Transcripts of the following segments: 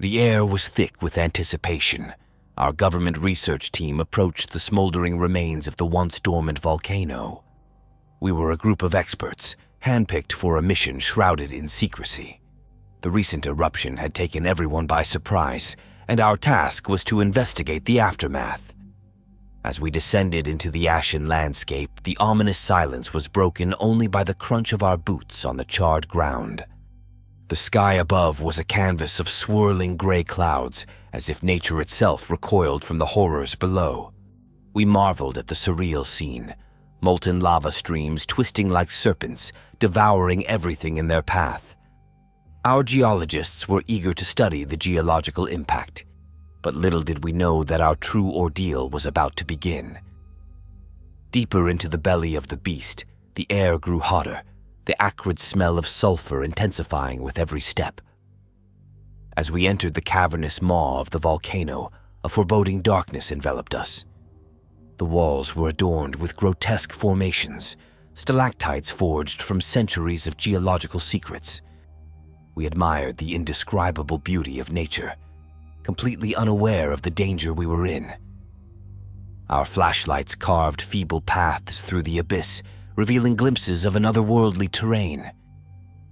The air was thick with anticipation. Our government research team approached the smoldering remains of the once dormant volcano. We were a group of experts, handpicked for a mission shrouded in secrecy. The recent eruption had taken everyone by surprise, and our task was to investigate the aftermath. As we descended into the ashen landscape, the ominous silence was broken only by the crunch of our boots on the charred ground. The sky above was a canvas of swirling gray clouds, as if nature itself recoiled from the horrors below. We marveled at the surreal scene, molten lava streams twisting like serpents, devouring everything in their path. Our geologists were eager to study the geological impact, but little did we know that our true ordeal was about to begin. Deeper into the belly of the beast, the air grew hotter, the acrid smell of sulfur intensifying with every step. As we entered the cavernous maw of the volcano, a foreboding darkness enveloped us. The walls were adorned with grotesque formations, stalactites forged from centuries of geological secrets. We admired the indescribable beauty of nature, completely unaware of the danger we were in. Our flashlights carved feeble paths through the abyss, revealing glimpses of an otherworldly terrain.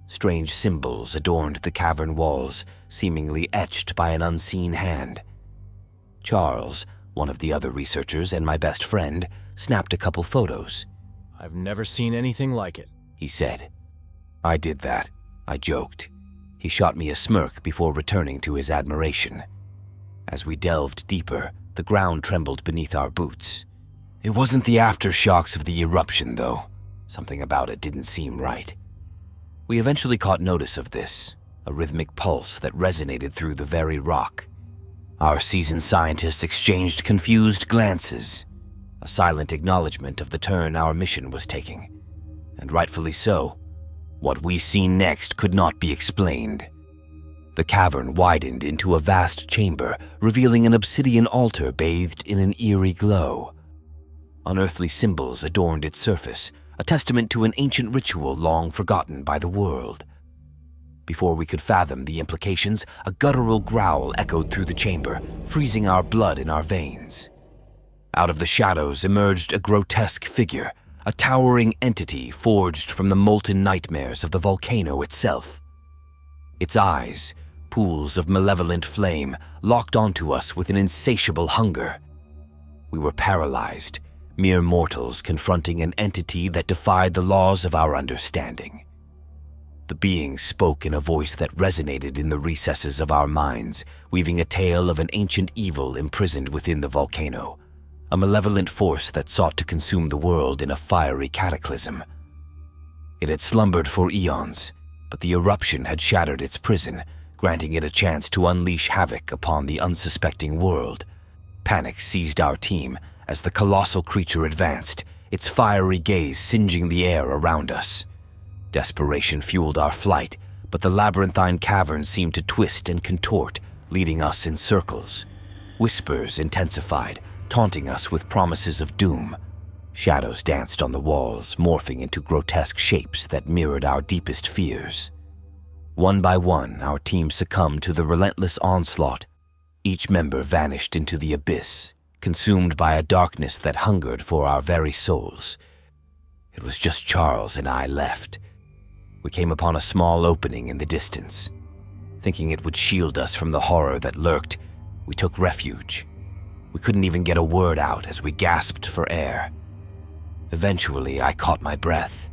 Strange symbols adorned the cavern walls, seemingly etched by an unseen hand. Charles, one of the other researchers and my best friend, snapped a couple photos. "I've never seen anything like it," he said. "I did that," I joked. He shot me a smirk before returning to his admiration. As we delved deeper, the ground trembled beneath our boots. It wasn't the aftershocks of the eruption, though. Something about it didn't seem right. We eventually caught notice of this, a rhythmic pulse that resonated through the very rock. Our seasoned scientists exchanged confused glances, a silent acknowledgement of the turn our mission was taking. And rightfully so. What we seen next could not be explained. The cavern widened into a vast chamber, revealing an obsidian altar bathed in an eerie glow. Unearthly symbols adorned its surface, a testament to an ancient ritual long forgotten by the world. Before we could fathom the implications, a guttural growl echoed through the chamber, freezing our blood in our veins. Out of the shadows emerged a grotesque figure, a towering entity forged from the molten nightmares of the volcano itself. Its eyes, pools of malevolent flame, locked onto us with an insatiable hunger. We were paralyzed, mere mortals confronting an entity that defied the laws of our understanding. The being spoke in a voice that resonated in the recesses of our minds, weaving a tale of an ancient evil imprisoned within the volcano, a malevolent force that sought to consume the world in a fiery cataclysm. It had slumbered for eons, but the eruption had shattered its prison, granting it a chance to unleash havoc upon the unsuspecting world. Panic seized our team as the colossal creature advanced, its fiery gaze singeing the air around us. Desperation fueled our flight, but the labyrinthine cavern seemed to twist and contort, leading us in circles. Whispers intensified, taunting us with promises of doom. Shadows danced on the walls, morphing into grotesque shapes that mirrored our deepest fears. One by one, our team succumbed to the relentless onslaught. Each member vanished into the abyss, consumed by a darkness that hungered for our very souls. It was just Charles and I left. We came upon a small opening in the distance. Thinking it would shield us from the horror that lurked, we took refuge. We couldn't even get a word out as we gasped for air. Eventually, I caught my breath.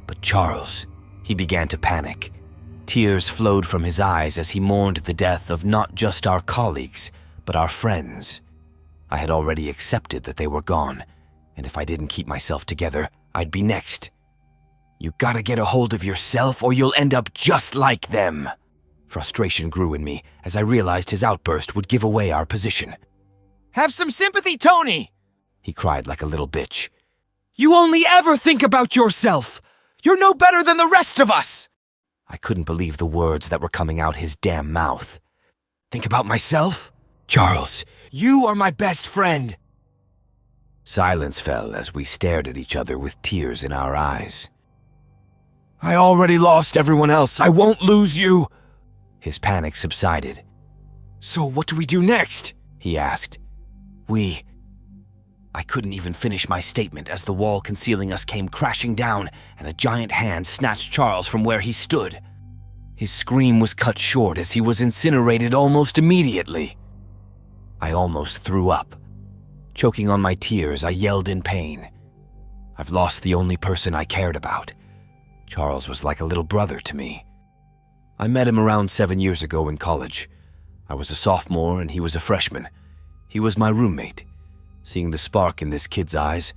But Charles, he began to panic. Tears flowed from his eyes as he mourned the death of not just our colleagues, but our friends. I had already accepted that they were gone, and if I didn't keep myself together, I'd be next. "You gotta get a hold of yourself or you'll end up just like them." Frustration grew in me as I realized his outburst would give away our position. "Have some sympathy, Tony!" he cried like a little bitch. "You only ever think about yourself! You're no better than the rest of us!" I couldn't believe the words that were coming out his damn mouth. "Think about myself? Charles, you are my best friend." Silence fell as we stared at each other with tears in our eyes. "I already lost everyone else. I won't lose you." His panic subsided. So what do we do next? He asked. I couldn't even finish my statement as the wall concealing us came crashing down and a giant hand snatched Charles from where he stood. His scream was cut short as he was incinerated almost immediately. I almost threw up. Choking on my tears, I yelled in pain. I've lost the only person I cared about. Charles was like a little brother to me. I met him around 7 years ago in college. I was a sophomore and he was a freshman. He was my roommate. Seeing the spark in this kid's eyes,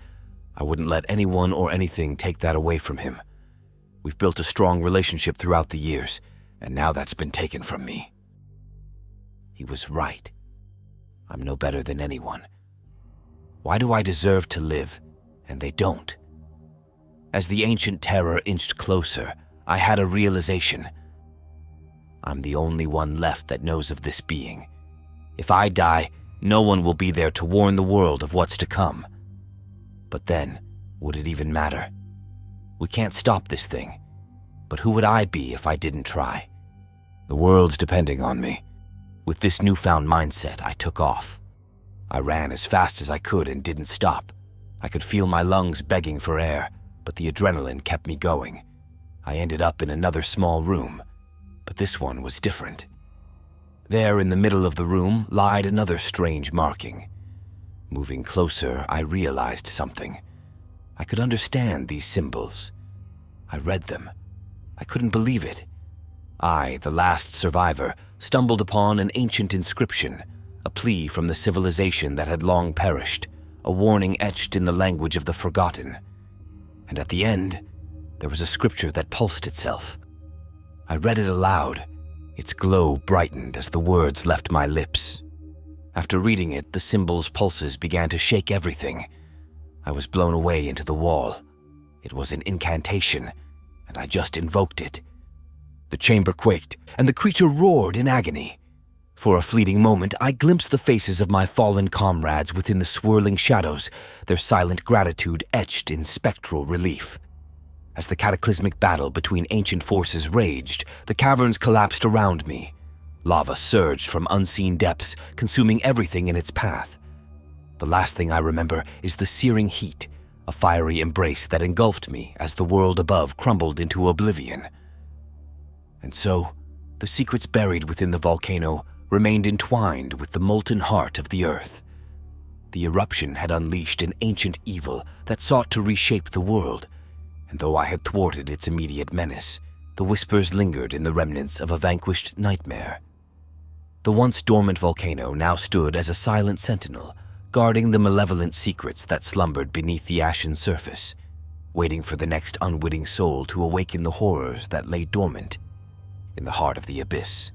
I wouldn't let anyone or anything take that away from him. We've built a strong relationship throughout the years, and now that's been taken from me. He was right. I'm no better than anyone. Why do I deserve to live, and they don't? As the ancient terror inched closer, I had a realization. I'm the only one left that knows of this being. If I die, no one will be there to warn the world of what's to come. But then, would it even matter? We can't stop this thing. But who would I be if I didn't try? The world's depending on me. With this newfound mindset, I took off. I ran as fast as I could and didn't stop. I could feel my lungs begging for air, but the adrenaline kept me going. I ended up in another small room, but this one was different. There in the middle of the room lied another strange marking. Moving closer, I realized something. I could understand these symbols. I read them. I couldn't believe it. I, the last survivor, stumbled upon an ancient inscription, a plea from the civilization that had long perished, a warning etched in the language of the forgotten. And at the end, there was a scripture that pulsed itself. I read it aloud. Its glow brightened as the words left my lips. After reading it, the symbol's pulses began to shake everything. I was blown away into the wall. It was an incantation, and I just invoked it. The chamber quaked, and the creature roared in agony. For a fleeting moment, I glimpsed the faces of my fallen comrades within the swirling shadows, their silent gratitude etched in spectral relief. As the cataclysmic battle between ancient forces raged, the caverns collapsed around me. Lava surged from unseen depths, consuming everything in its path. The last thing I remember is the searing heat, a fiery embrace that engulfed me as the world above crumbled into oblivion. And so, the secrets buried within the volcano remained entwined with the molten heart of the earth. The eruption had unleashed an ancient evil that sought to reshape the world, and though I had thwarted its immediate menace, the whispers lingered in the remnants of a vanquished nightmare. The once dormant volcano now stood as a silent sentinel, guarding the malevolent secrets that slumbered beneath the ashen surface, waiting for the next unwitting soul to awaken the horrors that lay dormant in the heart of the abyss.